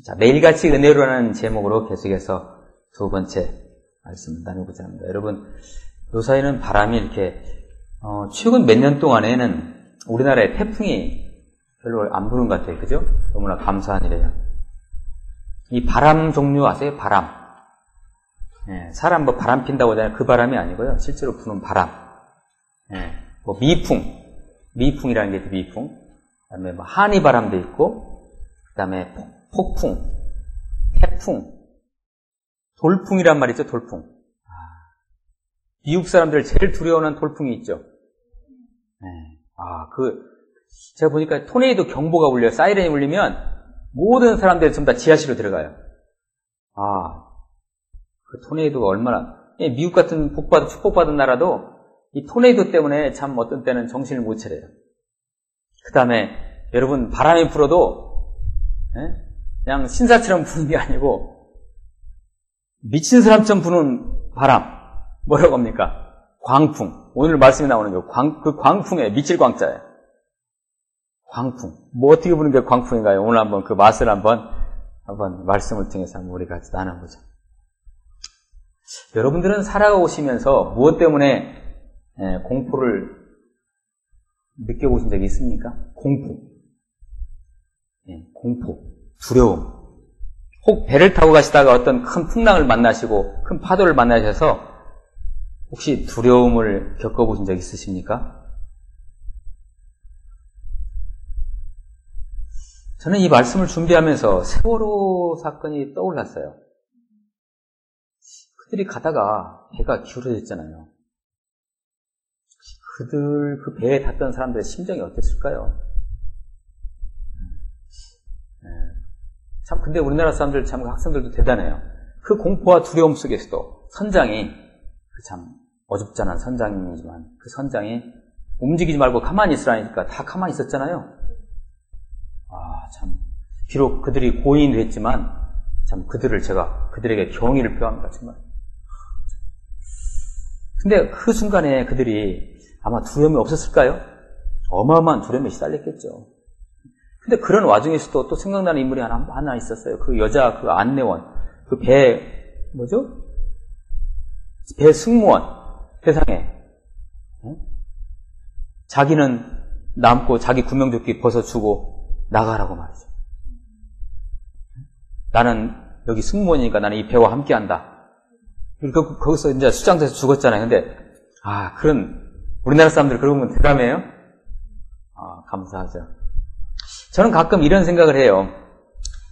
자, 매일같이 은혜로라는 제목으로 계속해서 두 번째 말씀을 나누고자 합니다. 여러분, 요사이는 바람이 이렇게 최근 몇 년 동안에는 우리나라에 태풍이 별로 안 부는 것 같아요. 그죠? 너무나 감사한 일이에요. 이 바람 종류 아세요? 바람. 예, 사람 뭐 바람 핀다고 하잖아요. 그 바람이 아니고요. 실제로 부는 바람. 예, 뭐 미풍이라는 게 미풍. 그 다음에 뭐 한이 바람도 있고, 그 다음에 폭풍, 태풍, 돌풍이란 말이 있죠, 돌풍. 미국 사람들 제일 두려워하는 돌풍이 있죠. 네. 제가 보니까 토네이도 경보가 울려요. 사이렌이 울리면 모든 사람들이 전부 다 지하실로 들어가요. 그 토네이도가 얼마나, 미국 같은 축복받은 나라도 이 토네이도 때문에 참 어떤 때는 정신을 못 차려요. 그 다음에 여러분, 바람이 불어도, 그냥 신사처럼 부는 게 아니고, 미친 사람처럼 부는 바람. 뭐라고 합니까? 광풍. 오늘 말씀이 나오는 그 광풍에 미칠 광자예요. 광풍. 뭐 어떻게 부는 게 광풍인가요? 오늘 한번 그 맛을 한번 말씀을 통해서 한번 우리 같이 나눠보자. 여러분들은 살아오시면서 무엇 때문에 공포를 느껴보신 적이 있습니까? 공포, 두려움. 혹 배를 타고 가시다가 어떤 큰 풍랑을 만나시고 큰 파도를 만나셔서 혹시 두려움을 겪어보신 적 있으십니까? 저는 이 말씀을 준비하면서 세월호 사건이 떠올랐어요. 그들이 가다가 배가 기울어졌잖아요. 그 배에 탔던 사람들의 심정이 어땠을까요? 참, 근데 우리나라 사람들 참 학생들도 대단해요. 그 공포와 두려움 속에서도 선장이, 참 어줍잖은 선장이지만 그 선장이 움직이지 말고 가만히 있으라니까 다 가만히 있었잖아요. 참, 비록 그들이 고인도 했지만 참 그들에게 경의를 표합니다, 정말. 근데 그 순간에 그들이 아마 두려움이 없었을까요? 어마어마한 두려움에 시달렸겠죠. 근데 그런 와중에서도 또 생각나는 인물이 하나 있었어요. 그 여자, 그 안내원, 그 배 승무원, 세상에. 자기는 남고 자기 구명조끼 벗어주고 나가라고 말이죠. 나는 여기 승무원이니까 나는 이 배와 함께 한다. 그리고 거기서 이제 수장돼서 죽었잖아요. 근데, 우리나라 사람들 그런 건 대담해요? 감사하죠. 저는 가끔 이런 생각을 해요.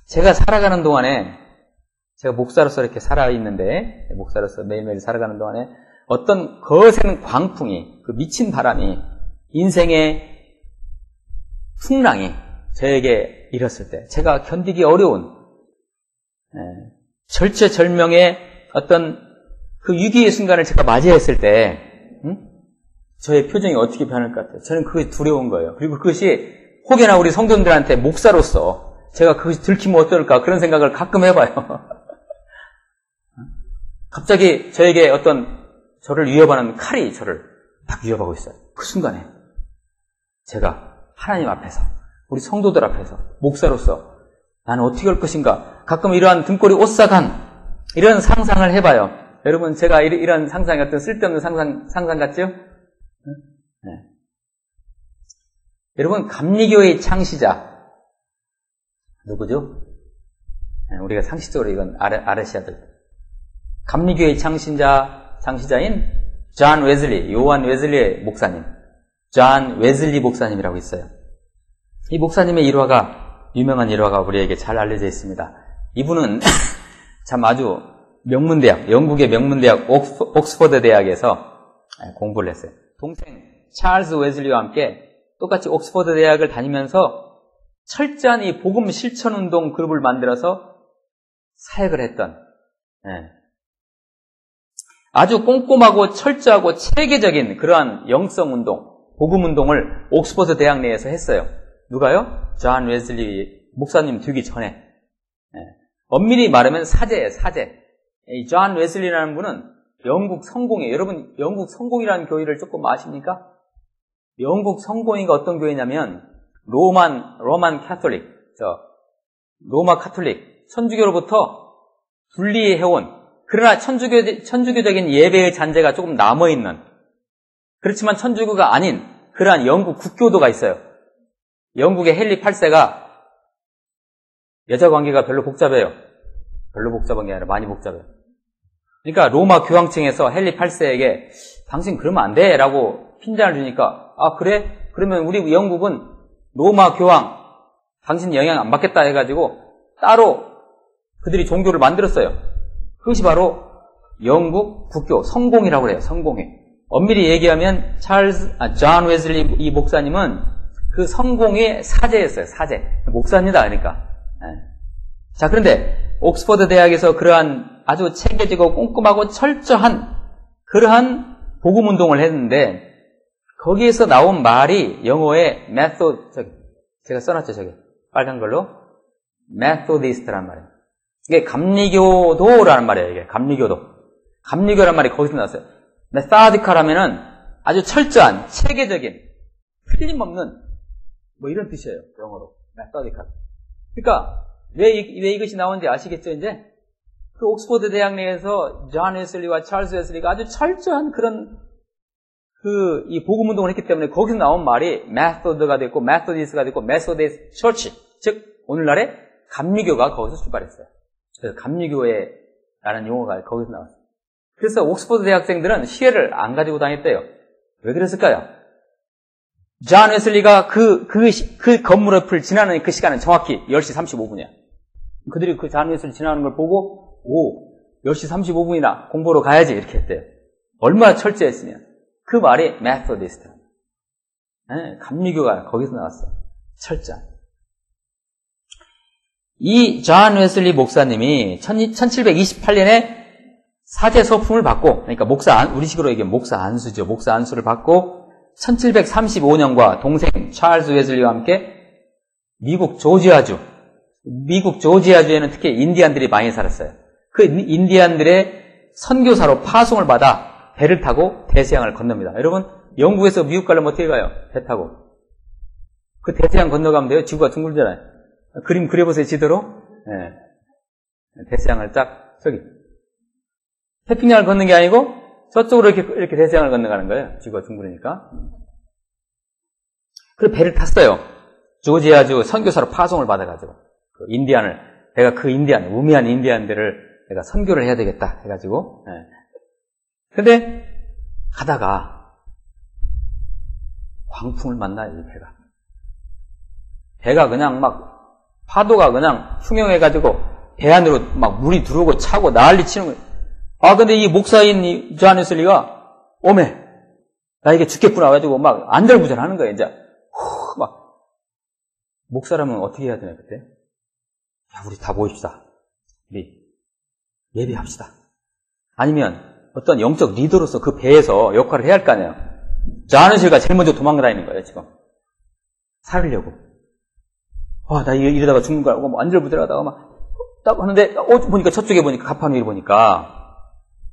제가 살아가는 동안에, 제가 목사로서 이렇게 살아있는데, 목사로서 매일매일 살아가는 동안에 어떤 거센 광풍이, 그 미친 바람이, 인생의 풍랑이 저에게 일었을 때, 제가 견디기 어려운, 절체절명의 어떤 그 위기의 순간을 제가 맞이했을 때, 저의 표정이 어떻게 변할 것 같아요? 저는 그것이 두려운 거예요. 그리고 그것이 혹여나 우리 성도님들한테 목사로서 제가 그것이 들키면 어떨까 그런 생각을 가끔 해봐요. 갑자기 저에게 저를 위협하는 칼이 저를 딱 위협하고 있어요. 그 순간에 제가 하나님 앞에서 우리 성도들 앞에서 목사로서 나는 어떻게 할 것인가 가끔 이러한 등골이 오싹한 이런 상상을 해봐요. 여러분 제가 이런 상상이 어떤 쓸데없는 상상 같죠? 네. 여러분, 감리교의 창시자, 누구죠? 우리가 상식적으로 이건 아르셔야 될. 감리교의 창시자인 존 웨슬리, 요한 웨슬리의 목사님, 존 웨슬리 목사님이라고 있어요. 이 목사님의 유명한 일화가 우리에게 잘 알려져 있습니다. 이분은 참 아주 명문대학, 영국의 명문대학 옥스퍼드 대학에서 공부를 했어요. 동생 찰스 웨슬리와 함께 똑같이 옥스퍼드 대학을 다니면서 철저한 이 복음 실천운동 그룹을 만들어서 사역을 했던 아주 꼼꼼하고 철저하고 체계적인 그러한 영성운동, 복음운동을 옥스퍼드 대학 내에서 했어요. 누가요? 존 웨슬리 목사님 되기 전에. 엄밀히 말하면 사제예요, 사제. 이 존 웨슬리라는 분은 영국 성공이에요. 여러분, 영국 성공이라는 교회를 조금 아십니까? 영국 성공이가 어떤 교회냐면, 로마 카톨릭, 천주교로부터 분리해온, 그러나 천주교적인 예배의 잔재가 조금 남아있는, 그렇지만 천주교가 아닌 그러한 영국 국교도가 있어요. 영국의 헨리 8세가 여자 관계가 별로 복잡해요. 별로 복잡한 게 아니라 많이 복잡해요. 그러니까 로마 교황청에서 헨리 8세에게 당신 그러면 안 돼 라고 핀잔을 주니까, 아 그래? 그러면 우리 영국은 로마 교황 당신 영향 안 받겠다 해가지고 따로 그들이 종교를 만들었어요. 그것이 바로 영국 국교 성공이라고 그래요. 성공회. 엄밀히 얘기하면 존 웨슬리 이 목사님은 그 성공의 사제였어요. 사제. 목사입니다. 그러니까. 자, 그런데 옥스퍼드 대학에서 그러한 아주 체계적이고 꼼꼼하고 철저한 그러한 복음 운동을 했는데, 거기에서 나온 말이 영어의 제가 써놨죠, 저기 빨간 걸로 메소디스트란 말이에요. 이게 감리교도라는 말이에요. 이게 감리교라는 말이 거기서 나왔어요. 메사디카라면은 아주 철저한 체계적인 틀림없는 뭐 이런 뜻이에요. 영어로 메사디카. 그러니까 왜 이것이 나온지 아시겠죠? 이제 그 옥스퍼드 대학 내에서 존 웨슬리와 찰스 웨슬리가 아주 철저한 그런 이 복음 운동을 했기 때문에 거기서 나온 말이 메소드가 됐고 메소디스가 됐고 메소디스 처치, 즉 오늘날의 감리교가 거기서 출발했어요. 그래서 감리교회라는 용어가 거기서 나왔어요. 그래서 옥스퍼드 대학생들은 시계를 안 가지고 다녔대요. 왜 그랬을까요? 존 웨슬리가 그 건물 앞을 지나는 그 시간은 정확히 10시 35분이야. 그들이 그 존 웨슬리 지나는 걸 보고 10시 35분이나 공부로 가야지 이렇게 했대요. 얼마나 철저했으면. 그 말이 메소디스트. 감리교가 거기서 나왔어요. 철저. 이 존 웨슬리 목사님이 1728년에 사제 서품을 받고, 그러니까 우리식으로 얘기하면 목사 안수죠. 목사 안수를 받고 1735년과 동생 찰스 웨슬리와 함께 미국 조지아주에는 특히 인디안들이 많이 살았어요. 그 인디안들의 선교사로 파송을 받아 배를 타고 대서양을 건넙니다. 여러분, 영국에서 미국 가려면 어떻게 가요? 배 타고. 그 대서양 건너가면 돼요. 지구가 둥글잖아요. 그림 그려보세요, 지도로. 네. 대서양을 저기. 태평양을 걷는 게 아니고, 저쪽으로 이렇게 대서양을 건너가는 거예요. 지구가 둥그러니까. 그래서 배를 탔어요. 조지아주 선교사로 파송을 받아가지고. 내가 그 우미한 인디안들을 내가 선교를 해야 되겠다 해가지고. 네. 근데 가다가 광풍을 만나, 이 배가 그냥 막 파도가 그냥 흉용해가지고 배 안으로 막 물이 들어오고 차고 난리 치는 거예요. 아, 근데 이 목사인 이 존 웨슬리가 오메 나 이게 죽겠구나 가지고 막 안절부절하는 거예요. 이제 막 목사라면 어떻게 해야 되나 그때? 야, 우리 다 모입시다. 우리 예배합시다. 아니면 어떤 영적 리더로서 그 배에서 역할을 해야 할 거 아니에요. 존 웨슬리가 제일 먼저 도망다니는 거예요, 지금. 살으려고. 나 이러다가 죽는 거야. 뭐 안절부절하다가 딱 하는데, 보니까 저쪽에 보니까 가판 위를 보니까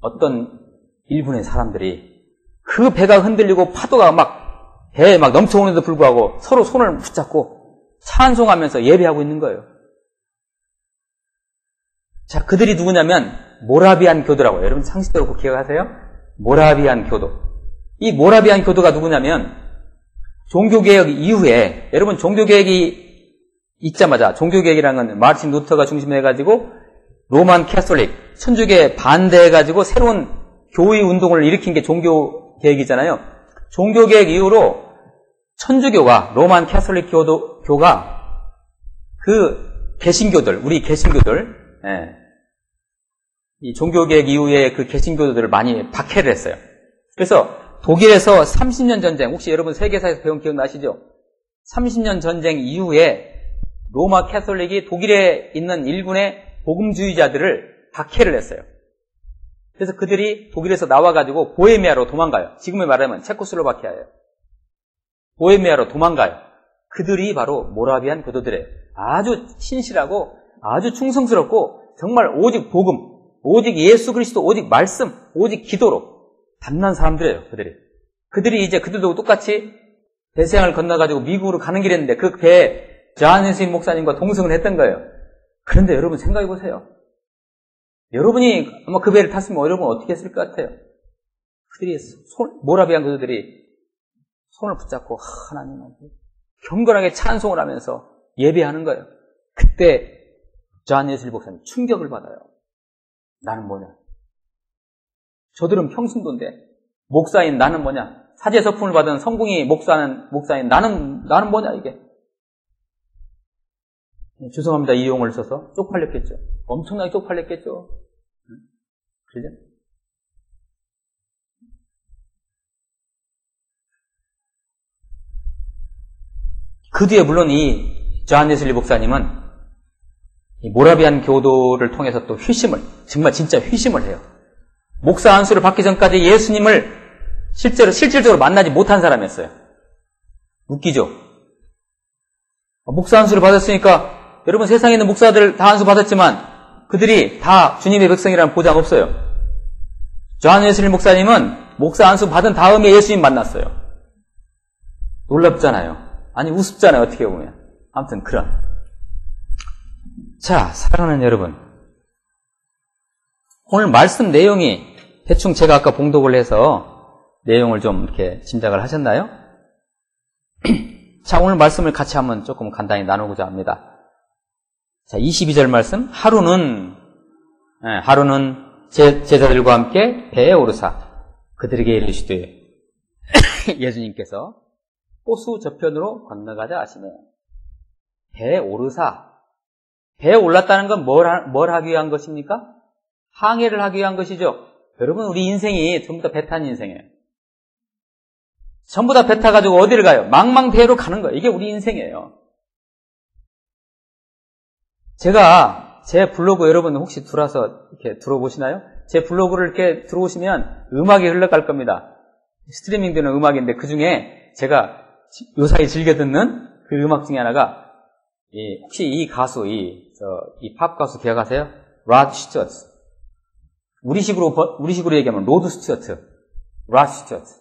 어떤 일본의 사람들이 그 배가 흔들리고 파도가 배에 넘쳐오는데도 불구하고 서로 손을 붙잡고 찬송하면서 예배하고 있는 거예요. 자, 그들이 누구냐면 모라비안 교도라고요. 여러분 상식적으로 기억하세요? 모라비안 교도. 이 모라비안 교도가 누구냐면 종교개혁 이후에, 여러분 종교개혁이 있자마자, 종교개혁이라는 건 마르틴 루터가 중심으로 해가지고 로만 캐톨릭, 천주교에 반대해가지고 새로운 교의 운동을 일으킨 게 종교개혁이잖아요. 종교개혁 이후로 천주교가, 로만 캐톨릭 교가 그 개신교들, 우리 개신교들, 이 종교개혁 이후에 그 개신교들을 많이 박해를 했어요. 그래서 독일에서 30년 전쟁, 혹시 여러분 세계사에서 배운 기억나시죠? 30년 전쟁 이후에 로마 캐톨릭이 독일에 있는 일군의 복음주의자들을 박해를 했어요. 그래서 그들이 독일에서 나와가지고 보헤미아로 도망가요. 지금의 말하면 체코슬로바키아예요. 보헤미아로 도망가요. 그들이 바로 모라비안 교도들이에요. 아주 신실하고 아주 충성스럽고 정말 오직 복음, 오직 예수 그리스도, 오직 말씀, 오직 기도로 담난 사람들이에요. 그들이 이제 그들도 똑같이 대서양을 건너가지고 미국으로 가는 길이었는데 그 배에 존 웨슬리 목사님과 동승을 했던 거예요. 그런데 여러분 생각해 보세요. 여러분이 아마 그 배를 탔으면 여러분 어떻게 했을 것 같아요? 그들이 모라비안 그들이 손을 붙잡고 하나님한테 경건하게 찬송을 하면서 예배하는 거예요. 그때 존 웨슬리 목사님 충격을 받아요. 나는 뭐냐? 저들은 평신도인데 목사인 나는 뭐냐? 사제 서품을 받은 성공이 목사인 나는 뭐냐 이게? 죄송합니다. 이 용어를 써서 쪽팔렸겠죠. 엄청나게 쪽팔렸겠죠. 그죠? 그 뒤에 물론 이 존 웨슬리 목사님은 이 모라비안 교도를 통해서 또 정말 진짜 회심을 해요. 목사 안수를 받기 전까지 예수님을 실질적으로 만나지 못한 사람이었어요. 웃기죠? 목사 안수를 받았으니까 여러분 세상에 있는 목사들 다 안수 받았지만 그들이 다 주님의 백성이라는 보장 없어요. 존 웨슬리 목사님은 목사 안수 받은 다음에 예수님 만났어요. 놀랍잖아요. 아니 우습잖아요. 어떻게 보면. 아무튼 그런. 자, 사랑하는 여러분, 오늘 말씀 내용이 대충 제가 아까 봉독을 해서 내용을 좀 이렇게 짐작을 하셨나요? 자, 오늘 말씀을 같이 한번 조금 간단히 나누고자 합니다. 자, 22절 말씀. 하루는 제자들과 함께 배에 오르사 그들에게 이르시되 예수님께서 호수 저편으로 건너가자 하시네. 배에 오르사. 배에 올랐다는 건 뭘 하기 위한 것입니까? 항해를 하기 위한 것이죠. 여러분, 우리 인생이 전부 다 배 탄 인생이에요. 전부 다 배 타가지고 어디를 가요? 망망대해로 가는 거예요. 이게 우리 인생이에요. 제가 제 블로그 여러분 혹시 이렇게 들어보시나요? 제 블로그를 이렇게 들어오시면 음악이 흘러갈 겁니다. 스트리밍 되는 음악인데 그 중에 제가 요사이 즐겨 듣는 그 음악 중에 하나가 혹시 이 가수, 이 팝 가수 기억하세요? 로드 스튜어트. 우리식으로 얘기하면 로드 스튜어트. 로드 스튜어트.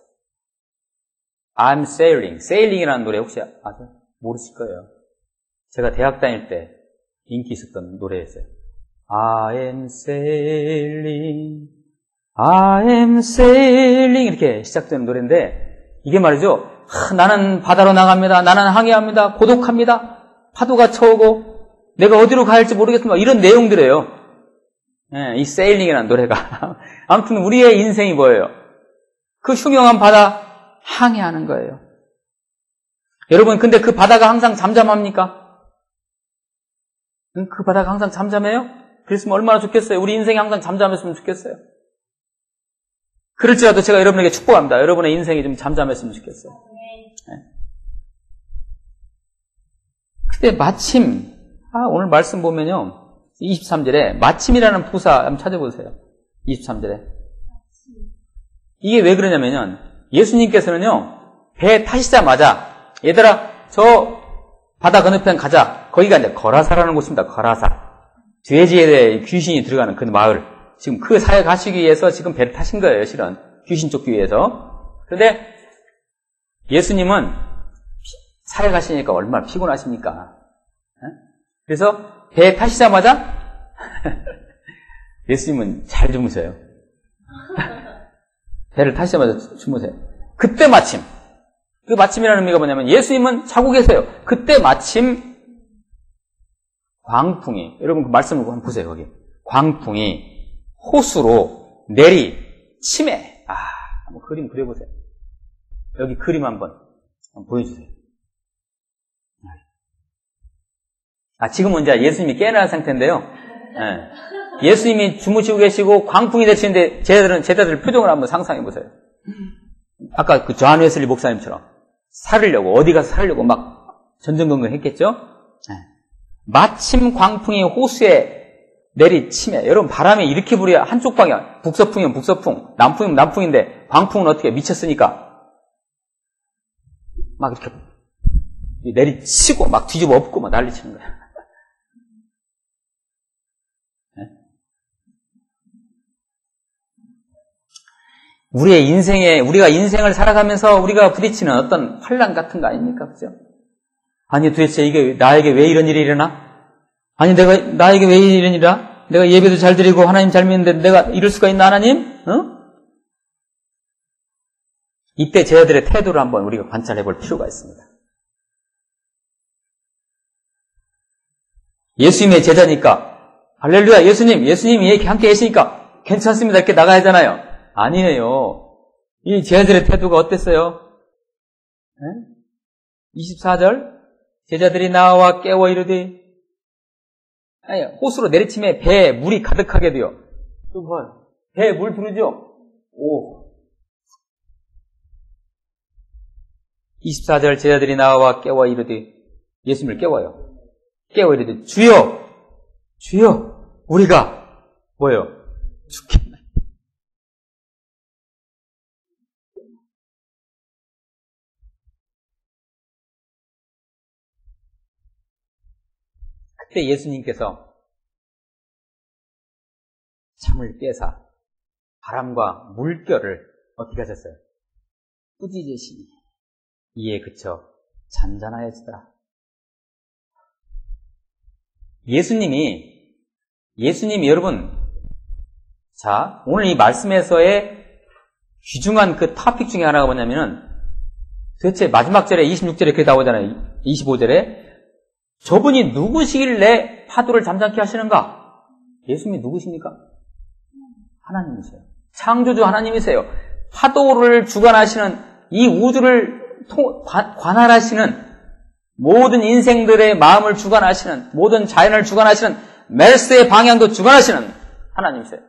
I'm sailing. sailing이라는 노래 혹시 아세요? 모르실 거예요. 제가 대학 다닐 때 인기 있었던 노래였어요. I am sailing. I am sailing. 이렇게 시작되는 노래인데 이게 말이죠. 나는 바다로 나갑니다. 나는 항해합니다. 고독합니다. 파도가 쳐오고 내가 어디로 가야 할지 모르겠습니다. 이런 내용들이에요. 이 세일링이라는 노래가. 아무튼 우리의 인생이 뭐예요? 그 흉흉한 바다 항해하는 거예요. 여러분, 근데 그 바다가 항상 잠잠합니까? 그 바다가 항상 잠잠해요? 그랬으면 얼마나 좋겠어요. 우리 인생이 항상 잠잠했으면 좋겠어요. 그럴지라도 제가 여러분에게 축복합니다. 여러분의 인생이 좀 잠잠했으면 좋겠어요. 근데 마침, 오늘 말씀 보면요. 23절에 마침이라는 부사 한번 찾아보세요. 23절에. 이게 왜 그러냐면요. 예수님께서는요. 배 타시자마자 얘들아 저 바다 건너편 가자. 거기가 이제 거라사라는 곳입니다. 거라사. 돼지에 귀신이 들어가는 그 마을. 지금 그 사회 가시기 위해서 지금 배를 타신 거예요. 실은. 귀신 쫓기 위해서. 그런데 예수님은 사회 가시니까 얼마나 피곤하십니까? 그래서 배에 타시자마자 예수님은 잘 주무세요. 배를 타시자마자 주무세요. 그때 마침, 그 마침이라는 의미가 뭐냐면 예수님은 자고 계세요. 그때 마침 광풍이, 여러분 그 말씀을 한번 보세요. 거기 광풍이 호수로 내리침에, 한번 그림 그려보세요. 여기 그림 한번 보여주세요. 지금은 이제 예수님이 깨어난 상태인데요. 예수님이 주무시고 계시고 광풍이 내치는데 제자들 표정을 한번 상상해 보세요. 아까 그 존 웨슬리 목사님처럼 어디 가서 살려고 막 전전긍긍 했겠죠? 마침 광풍이 호수에 내리침에, 여러분 바람이 이렇게 불어야 한쪽 방향, 북서풍이면 북서풍, 남풍이면 남풍인데 광풍은 어떻게 미쳤으니까 막 이렇게 내리치고 막 뒤집어 엎고 막 난리치는 거야. 우리가 인생을 살아가면서 우리가 부딪히는 어떤 환난 같은 거 아닙니까? 그죠? 아니, 도대체 이게 나에게 왜 이런 일이 일어나? 아니, 나에게 왜 이런 일이라? 내가 예배도 잘 드리고 하나님 잘 믿는데 내가 이럴 수가 있나, 하나님? 이때 제자들의 태도를 한번 우리가 관찰해 볼 필요가 있습니다. 예수님의 제자니까, 할렐루야, 예수님이 함께 계시니까 괜찮습니다. 이렇게 나가야 하잖아요. 아니에요. 이 제자들의 태도가 어땠어요? 24절, 제자들이 나와 깨워 이르되, 호수로 내리침에 배에 물이 가득하게 되어. 또 봐요. 배에 물 부르죠? 24절, 제자들이 나와 깨워 이르되, 예수님을 깨워요. 깨워 이르되, 주여, 우리가 뭐예요? 죽겠네. 그때 예수님께서 잠을 깨사 바람과 물결을 어떻게 하셨어요? 꾸짖으시니 이에 그쳐 잔잔하여지더라. 예수님이 여러분, 자, 오늘 이 말씀에서의 귀중한 그 토픽 중에 하나가 뭐냐면은 도대체 마지막 절에 26절에 이렇게 나오잖아요. 25절에 저분이 누구시길래 파도를 잠잠케 하시는가? 예수님이 누구십니까? 하나님이세요. 창조주 하나님이세요. 파도를 주관하시는 이 우주를 관할하시는 모든 인생들의 마음을 주관하시는 모든 자연을 주관하시는 멜스의 방향도 주관하시는 하나님이세요.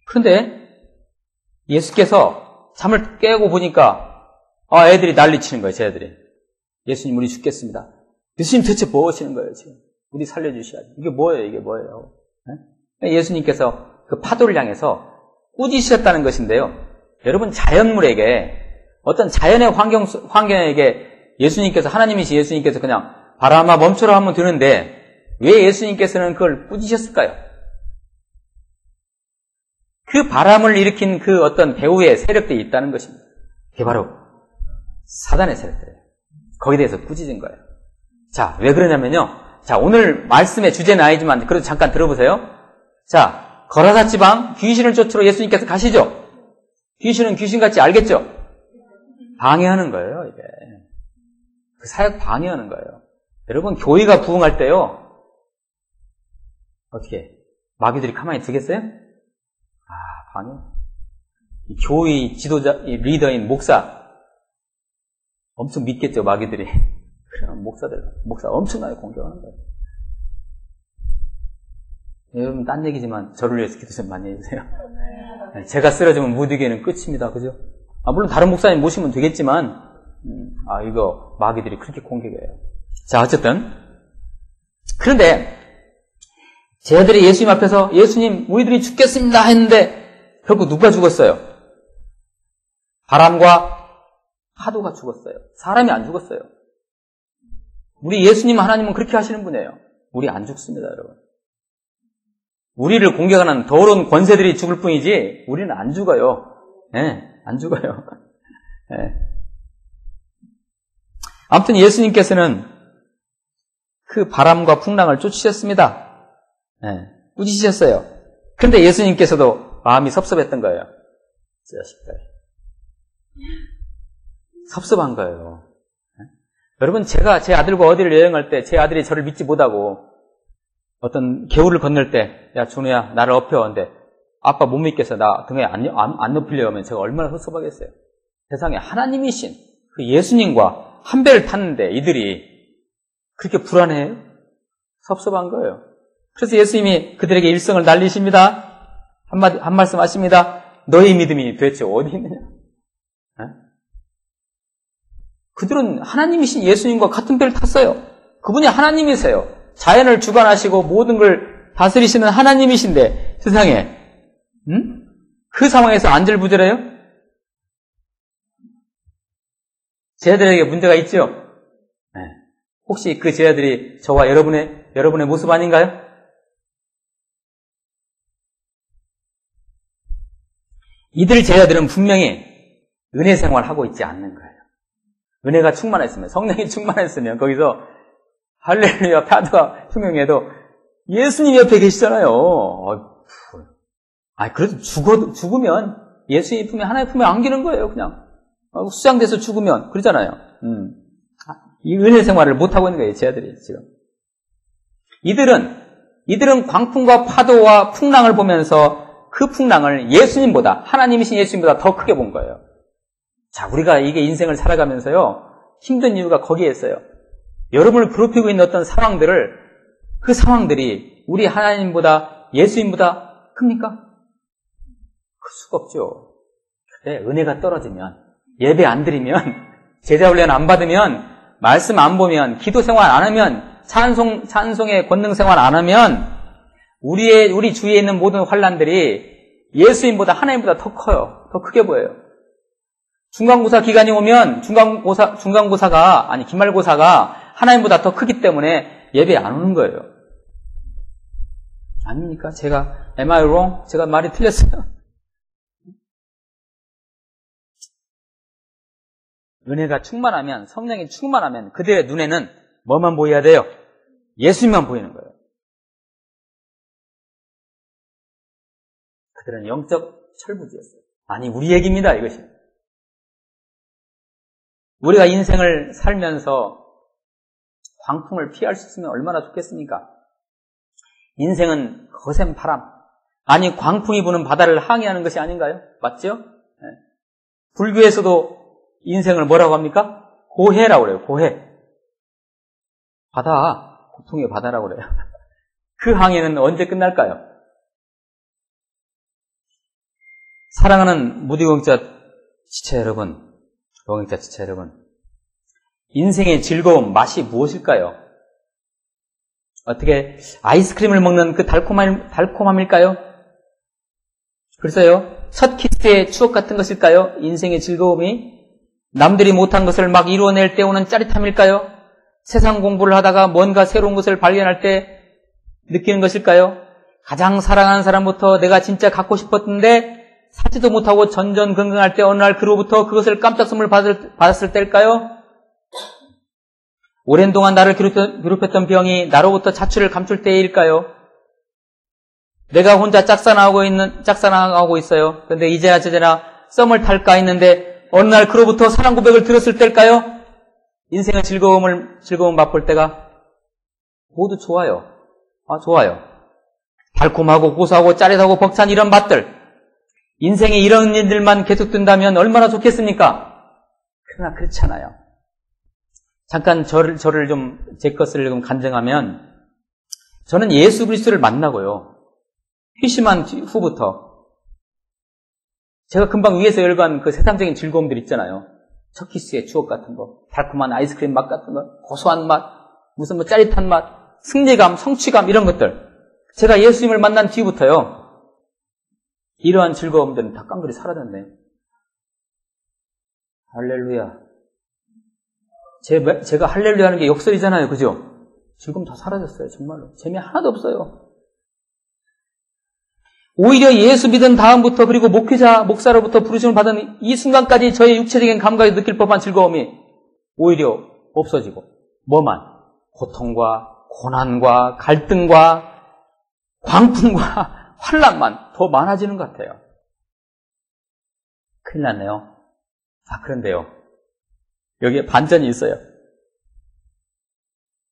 그런데 예수께서 잠을 깨고 보니까 애들이 난리치는 거예요. 제 애들이. 예수님 우리 죽겠습니다. 예수님 대체 뭐 하시는 거예요? 지금 우리 살려주셔야지. 이게 뭐예요? 네? 예수님께서 그 파도를 향해서 꾸짖으셨다는 것인데요. 여러분, 자연물에게 어떤 자연의 환경에게 하나님이신 예수님께서 그냥 바람아 멈춰라 하면 되는데 왜 예수님께서는 그걸 꾸짖으셨을까요? 그 바람을 일으킨 그 어떤 배후의 세력들이 있다는 것입니다. 그게 바로 사단의 세력들이에요. 거기에 대해서 꾸짖은 거예요. 자, 왜 그러냐면요. 자, 오늘 말씀의 주제는 아니지만 그래도 잠깐 들어보세요. 자, 거라사 지방 귀신을 쫓으러 예수님께서 가시죠. 귀신은 귀신같이 알겠죠? 방해하는 거예요, 이게. 그 사역 방해하는 거예요. 여러분, 교회가 부흥할 때요. 어떻게? 마귀들이 가만히 두겠어요? 방해. 이 교회 지도자, 이 리더인 목사. 엄청 믿겠죠, 마귀들이. 그럼 목사 엄청나게 공격하는 거예요. 여러분, 딴 얘기지만 저를 위해서 기도 좀 많이 해주세요. 제가 쓰러지면 무디게는 끝입니다. 그죠? 물론 다른 목사님 모시면 되겠지만, 이거 마귀들이 그렇게 공격해요. 자, 어쨌든. 그런데, 제자들이 예수님 앞에서 예수님, 우리들이 죽겠습니다 했는데, 결국 누가 죽었어요? 바람과 파도가 죽었어요. 사람이 안 죽었어요. 우리 예수님 하나님은 그렇게 하시는 분이에요. 우리 안 죽습니다, 여러분. 우리를 공격하는 더러운 권세들이 죽을 뿐이지 우리는 안 죽어요. 안 죽어요. 아무튼 예수님께서는 그 바람과 풍랑을 쫓으셨습니다. 꾸짖으셨어요. 그런데 예수님께서도 마음이 섭섭했던 거예요. 섭섭한 거예요. 여러분, 제가 제 아들과 어디를 여행할 때 제 아들이 저를 믿지 못하고 어떤 개울을 건널 때, 야, 준우야, 나를 업혀. 근데 아빠 못 믿겠어. 나 등에 안 높이려고 하면 제가 얼마나 섭섭하겠어요. 세상에 하나님이신 그 예수님과 한 배를 탔는데 이들이 그렇게 불안해요? 섭섭한 거예요. 그래서 예수님이 그들에게 일성을 날리십니다. 한 말씀 하십니다. 너희 믿음이 도대체 어디 있느냐? 그들은 하나님이신 예수님과 같은 배를 탔어요. 그분이 하나님이세요. 자연을 주관하시고 모든 걸 다스리시는 하나님이신데 세상에 그 상황에서 안절부절해요? 제자들에게 문제가 있죠? 혹시 그 제자들이 저와 여러분의 모습 아닌가요? 이들 제자들은 분명히 은혜 생활하고 있지 않는 거예요. 은혜가 충만했으면, 성령이 충만했으면 거기서 할렐루야, 파도가 흉흉해도 예수님 옆에 계시잖아요. 그래도 죽으면 예수님 품에, 하나님 품에 안기는 거예요, 그냥. 수장돼서 죽으면, 그러잖아요. 이 은혜 생활을 못하고 있는 거예요, 제 아들이, 지금. 이들은 광풍과 파도와 풍랑을 보면서 그 풍랑을 예수님보다, 하나님이신 예수님보다 더 크게 본 거예요. 자, 우리가 이게 인생을 살아가면서요, 힘든 이유가 거기에 있어요. 여러분을 괴롭히고 있는 어떤 상황들을, 그 상황들이 우리 하나님보다, 예수님보다 큽니까? 클 수가 없죠. 근데 은혜가 떨어지면, 예배 안 드리면, 제자 훈련 안 받으면, 말씀 안 보면, 기도 생활 안 하면, 찬송의 권능 생활 안 하면, 우리 주위에 있는 모든 환난들이 예수님보다 하나님보다 더 커요. 더 크게 보여요. 중간고사 기간이 오면 기말고사가 하나님보다 더 크기 때문에 예배 안 오는 거예요. 아닙니까? am I wrong? 제가 말이 틀렸어요. 은혜가 충만하면, 성령이 충만하면 그들의 눈에는 뭐만 보여야 돼요? 예수님만 보이는 거예요. 그들은 영적 철부지였어요. 아니, 우리 얘기입니다, 이것이. 우리가 인생을 살면서 광풍을 피할 수 있으면 얼마나 좋겠습니까? 인생은 거센 바람, 아니 광풍이 부는 바다를 항해하는 것이 아닌가요? 맞죠? 네. 불교에서도 인생을 뭐라고 합니까? 고해라고 그래요. 고해. 바다, 고통의 바다라고 그래요. 그 항해는 언제 끝날까요? 사랑하는 무디공자 지체 여러분, 무디공자 지체 여러분, 인생의 즐거움, 맛이 무엇일까요? 어떻게 아이스크림을 먹는 그 달콤함일까요? 글쎄요, 첫 키스의 추억 같은 것일까요? 인생의 즐거움이 남들이 못한 것을 막 이루어낼 때 오는 짜릿함일까요? 세상 공부를 하다가 뭔가 새로운 것을 발견할 때 느끼는 것일까요? 가장 사랑하는 사람부터 내가 진짜 갖고 싶었는데 사지도 못하고 전전긍긍할 때 어느 날 그로부터 그것을 깜짝 선물 받았을 때일까요? 오랜 동안 나를 괴롭혔던 병이 나로부터 자취를 감출 때일까요? 내가 혼자 짝사랑하고 있어요. 그런데 이제야 저제나 썸을 탈까 했는데 어느 날 그로부터 사랑 고백을 들었을 때일까요? 인생의 즐거움 맛볼 때가 모두 좋아요. 좋아요. 달콤하고 고소하고 짜릿하고 벅찬 이런 맛들. 인생에 이런 일들만 계속된다면 얼마나 좋겠습니까? 그러나 그렇잖아요. 잠깐 저를 좀, 제 것을 좀 간증하면, 저는 예수 그리스도를 만나고요. 회심한 후부터, 제가 금방 위에서 열간 그 세상적인 즐거움들 있잖아요. 첫 키스의 추억 같은 거, 달콤한 아이스크림 맛 같은 거, 고소한 맛, 무슨 짜릿한 맛, 승리감, 성취감, 이런 것들. 제가 예수님을 만난 뒤부터요, 이러한 즐거움들은 다 깡그리 사라졌네. 할렐루야. 제가 할렐루야 하는 게 역설이잖아요. 그죠? 즐거움 다 사라졌어요. 정말로. 재미 하나도 없어요. 오히려 예수 믿은 다음부터 그리고 목사로부터 부르심을 받은 이 순간까지 저의 육체적인 감각이 느낄 법한 즐거움이 오히려 없어지고 뭐만? 고통과 고난과 갈등과 광풍과 환난만 더 많아지는 것 같아요. 큰일 났네요. 그런데요. 여기에 반전이 있어요.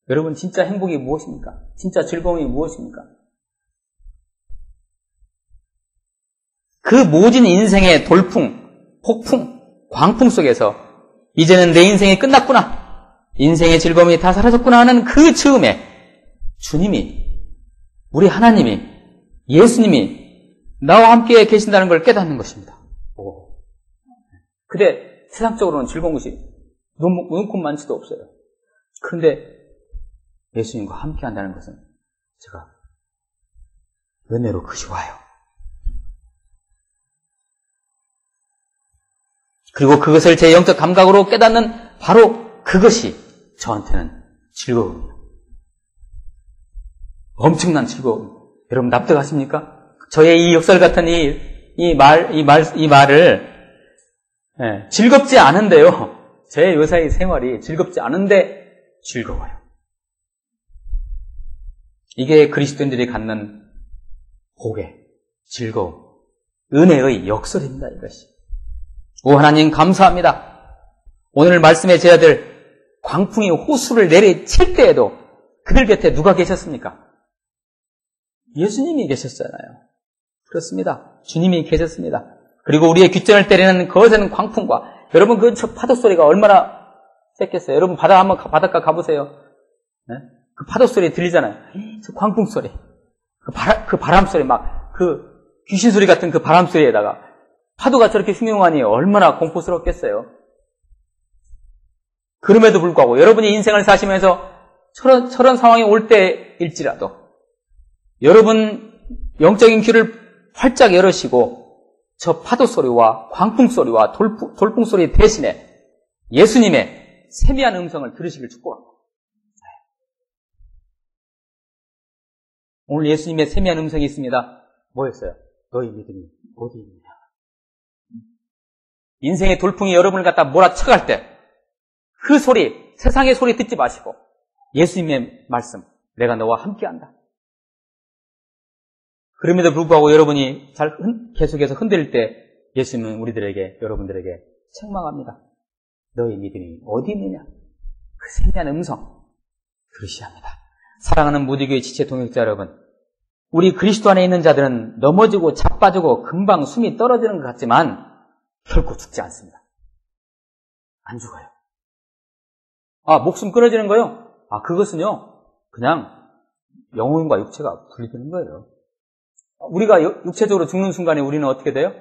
여러분, 진짜 행복이 무엇입니까? 진짜 즐거움이 무엇입니까? 그 모진 인생의 돌풍, 폭풍, 광풍 속에서 이제는 내 인생이 끝났구나, 인생의 즐거움이 다 사라졌구나 하는 그 즈음에 주님이, 우리 하나님이, 예수님이 나와 함께 계신다는 걸 깨닫는 것입니다. 근데 세상적으로는 즐거운 것이 눈코 많지도 없어요. 그런데 예수님과 함께 한다는 것은 제가 은혜로 그것이 와요. 그리고 그것을 제 영적 감각으로 깨닫는 바로 그것이 저한테는 즐거움입니다. 엄청난 즐거움. 여러분 납득하십니까? 저의 이 역설 같은 이 말을 즐겁지 않은데요. 제 요사이 생활이 즐겁지 않은데 즐거워요. 이게 그리스도인들이 갖는 복의, 즐거움, 은혜의 역설입니다. 이것이. 오 하나님 감사합니다. 오늘 말씀의 제자들 광풍이 호수를 내리칠 때에도 그들 곁에 누가 계셨습니까? 예수님이 계셨잖아요. 그렇습니다. 주님이 계셨습니다. 그리고 우리의 귓전을 때리는 거센 광풍과 여러분 그 파도 소리가 얼마나 셌겠어요. 여러분 바닷가 가보세요. 네? 그 파도 소리 들리잖아요. 저 광풍 소리, 그 바람 소리, 막 그 귀신 소리 같은 그 바람 소리에다가 파도가 저렇게 흉흉하니 얼마나 공포스럽겠어요. 그럼에도 불구하고 여러분이 인생을 사시면서 저런 상황이 올 때일지라도 여러분 영적인 귀를 활짝 열으시고 저 파도 소리와 광풍 소리와 돌풍 소리 대신에 예수님의 세미한 음성을 들으시길 축복합니다. 오늘 예수님의 세미한 음성이 있습니다. 뭐였어요? 너희 믿음이 어디 있느냐? 인생의 돌풍이 여러분을 갖다 몰아쳐갈 때 그 소리, 세상의 소리 듣지 마시고 예수님의 말씀, 내가 너와 함께한다. 그럼에도 불구하고 여러분이 계속해서 흔들릴 때 예수님은 여러분들에게 책망합니다. 너희 믿음이 어디 있느냐? 그 세미한 음성 들으셔야 합니다. 사랑하는 모두교회 지체 동역자 여러분, 우리 그리스도 안에 있는 자들은 넘어지고 자빠지고 금방 숨이 떨어지는 것 같지만 결코 죽지 않습니다. 안 죽어요. 목숨 끊어지는 거요? 그것은요, 그냥 영혼과 육체가 분리되는 거예요. 우리가 육체적으로 죽는 순간에 우리는 어떻게 돼요?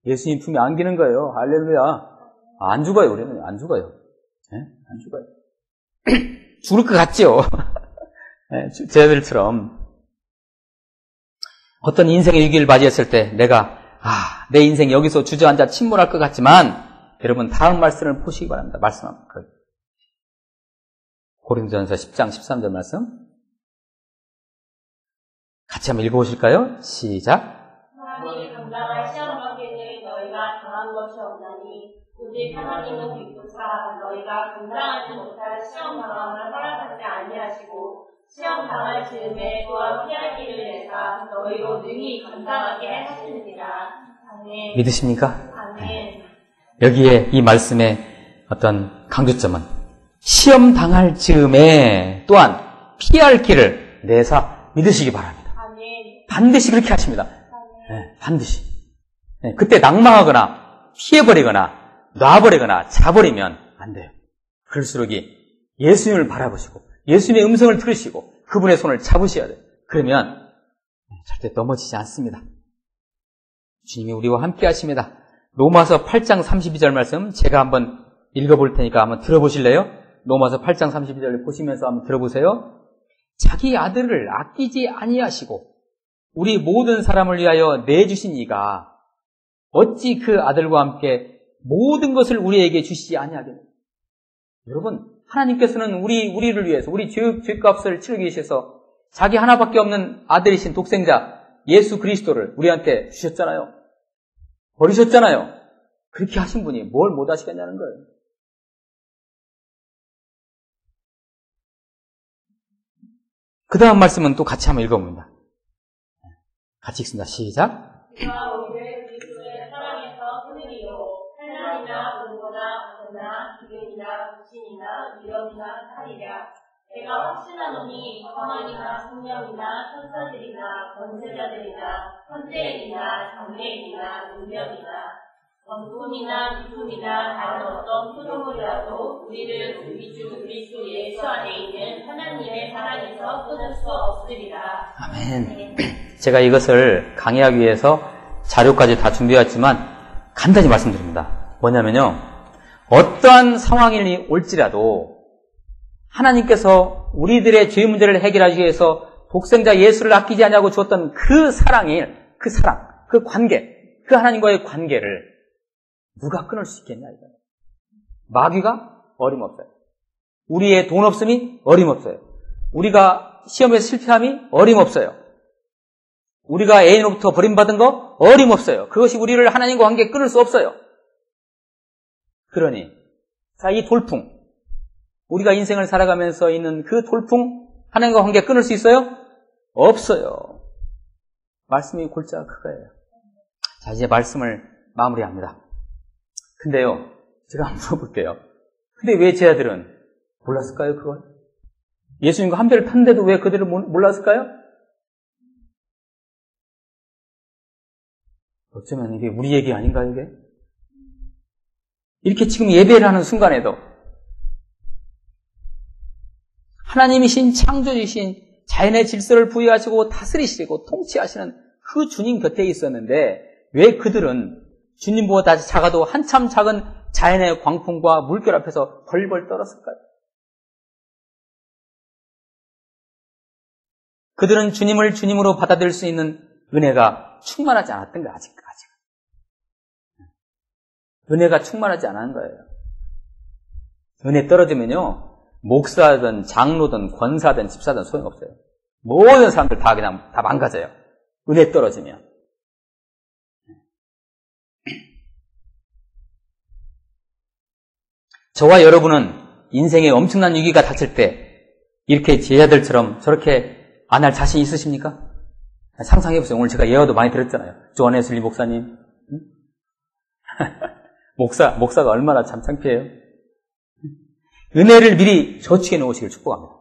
예수님 품에 안기는 거예요. 할렐루야. 안 죽어요, 우리는. 안 죽어요. 네? 안 죽어요. 죽을 것 같지요? 네, 제자들처럼. 어떤 인생의 위기를 맞이했을 때 내가 내 인생 여기서 주저앉아 침몰할 것 같지만 여러분 다음 말씀을 보시기 바랍니다. 말씀합니다. 고린도전서 10장 13절 말씀 같이 한번 읽어보실까요? 시작. 하나님이 감당할 시험 관계를 너희가 당한 것이 없나니 오직 하나님은 비교사 너희가 감당하지 못할 시험 당함을 허락하지 아니하시고 시험 당할 즈음에 또한 피할 길을 내사 너희로 능히 감당하게 하시느니라. 아멘. 믿으십니까? 아멘. 여기에 이 말씀의 어떤 강조점은 시험 당할 즈음에 또한 피할 길을 내사 믿으시기 바랍니다. 아멘. 반드시 그렇게 하십니다. 네, 반드시. 네, 그때 낭망하거나 피해버리거나 놔버리거나 자버리면 안 돼요. 그럴수록 예수님을 바라보시고 예수님의 음성을 들으시고 그분의 손을 잡으셔야 돼요. 그러면 절대 넘어지지 않습니다. 주님이 우리와 함께 하십니다. 로마서 8장 32절 말씀 제가 한번 읽어볼 테니까 한번 들어보실래요? 로마서 8장 32절 보시면서 한번 들어보세요. 자기 아들을 아끼지 아니하시고 우리 모든 사람을 위하여 내주신 이가 어찌 그 아들과 함께 모든 것을 우리에게 주시지 아니하겠느냐. 여러분, 하나님께서는 우리를 위해서 우리 죄값을 치르기 위해서 자기 하나밖에 없는 아들이신 독생자 예수 그리스도를 우리한테 주셨잖아요. 버리셨잖아요. 그렇게 하신 분이 뭘 못 하시겠냐는 거예요. 그 다음 말씀은 또 같이 한번 읽어봅니다. 같이 읽습니다. 시작. 우리가 오늘 그리스도의 사랑에서 흔들리요 환난이나 공고나 어려나 기근이나 불신이나 위험이나 살이랴 내가 확신하노니 성왕이나 성령이나 천사들이나 권세자들이나 현대인이나 장래인이나 능력이나 원군이나 비품이나 다른 어떤 표적물이라도 우리를 우리 주 그리스도 예수 안에 있는 하나님의 사랑에서 끊을 수 없으리라. 아멘. 제가 이것을 강의하기 위해서 자료까지 다 준비했지만 간단히 말씀드립니다. 뭐냐면요, 어떠한 상황이 올지라도 하나님께서 우리들의 죄 문제를 해결하기 위해서 독생자 예수를 아끼지 않냐고 주었던 그 사랑, 그 관계, 그 하나님과의 관계를 누가 끊을 수 있겠냐 이거예요. 마귀가 어림없어요. 우리의 돈 없음이 어림없어요. 우리가 시험에서 실패함이 어림없어요. 우리가 애인으로부터 버림받은 거 어림없어요. 그것이 우리를 하나님과 관계 끊을 수 없어요. 그러니 이 돌풍, 우리가 인생을 살아가면서 있는 그 돌풍, 하나님과 관계 끊을 수 있어요? 없어요. 말씀이 골자가 그거예요. 자, 이제 말씀을 마무리합니다. 근데요, 제가 한번 물어볼게요. 근데 왜 제 아들은 몰랐을까요, 그걸? 예수님과 한 배를 탔는데도 왜 그들을 몰랐을까요? 어쩌면 이게 우리 얘기 아닌가요, 이게? 이렇게 지금 예배를 하는 순간에도 하나님이신 창조주신 자연의 질서를 부여하시고 다스리시고 통치하시는 그 주님 곁에 있었는데 왜 그들은 주님보다 작아도 한참 작은 자연의 광풍과 물결 앞에서 벌벌 떨었을까요? 그들은 주님을 주님으로 받아들일 수 있는 은혜가 충만하지 않았던 거예요, 아직까지. 은혜가 충만하지 않은 거예요. 은혜 떨어지면요, 목사든 장로든 권사든 집사든 소용없어요. 모든 사람들 다 그냥 다 망가져요. 은혜 떨어지면. 저와 여러분은 인생에 엄청난 위기가 닥칠 때 이렇게 제자들처럼 저렇게 안 할 자신 있으십니까? 상상해보세요. 오늘 제가 예화도 많이 들었잖아요. 조한 웨슬리 목사님. 목사가 얼마나 참 창피해요. 은혜를 미리 저축해 놓으시길 축복합니다.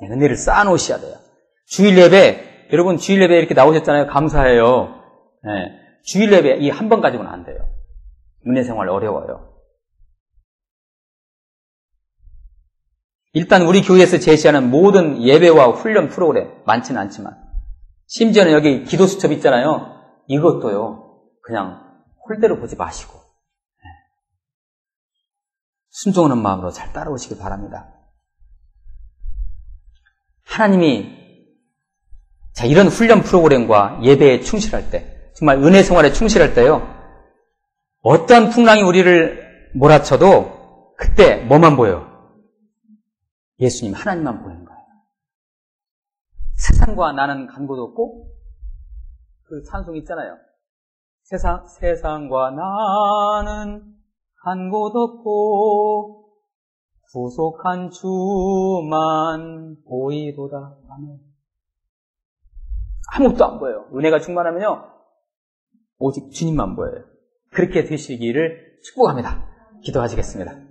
은혜를 쌓아 놓으셔야 돼요. 주일 예배, 여러분 주일 예배 이렇게 나오셨잖아요. 감사해요. 네, 주일 예배 이 한 번 가지고는 안 돼요. 은혜 생활 어려워요. 일단 우리 교회에서 제시하는 모든 예배와 훈련 프로그램 많지는 않지만 심지어는 여기 기도 수첩 있잖아요. 이것도요. 그냥 홀대로 보지 마시고 순종하는 마음으로 잘 따라오시길 바랍니다. 하나님이 자 이런 훈련 프로그램과 예배에 충실할 때 정말 은혜 생활에 충실할 때요. 어떠한 풍랑이 우리를 몰아쳐도 그때 뭐만 보여요? 예수님 하나님만 보이는 거예요. 세상과 나는 간 곳 없고 그 찬송 있잖아요. 세상과 나는 간 곳 없고 구속한 주만 보이도다. 아멘. 아무것도 안 보여요. 은혜가 충만하면요. 오직 주님만 보여요. 그렇게 되시기를 축복합니다. 기도하시겠습니다.